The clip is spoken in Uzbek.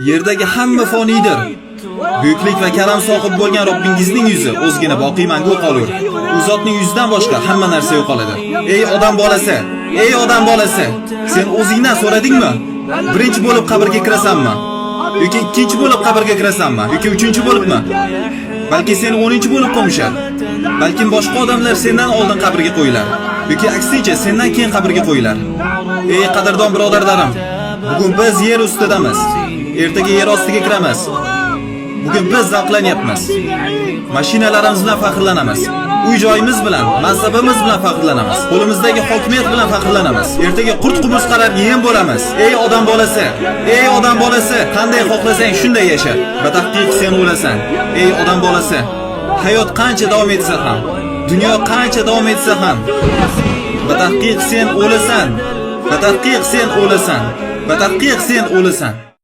Yerdagi hamma foniydir. Buyuklik va karam sohib bo'lgan Robbingizning yuzi o'zgina boqiy mangu qolur. U zotning yuzidan boshqa hamma narsa yo'qoladi. Ey odam bolasi, ey odam bolasi, sen o'zingdan so'radingmi? Birinchi bo'lib qabrga kirasanmi? Yoki ikkinchi bo'lib qabrga kirasanmi? Yoki uchinchi bo'libmi? Balki sen 10-chi bo'lib qo'mishar. Balki boshqa odamlar sendan oldin qabrga qo'yilar. Yoki aksincha sendan keyin qabrga qo'yilar. Ey qadrdon birodarlarim, bugun biz yer ustidamiz. Ertaga yer ostiga kiramiz. Bugun biz zavqlanyapmiz. Mashinalarimiz bilan faxrlanamiz. Uy joyimiz bilan, mansabimiz bilan faxrlanamiz. Qo'limizdagi hokimiyat bilan faxrlanamiz. Ertaga qurt-qubuz qarab yem bo'lamiz. Ey odam bolasi, ey odam bolasi, qanday xohlasang shunday yasha. Batahqiq sen o'lasan. Ey odam bolasi, hayot qancha davom etsa ham, dunyo qancha davom etsa ham, batahqiq sen o'lasan. Batahqiq sen o'lasan. Batahqiq sen o'lasan.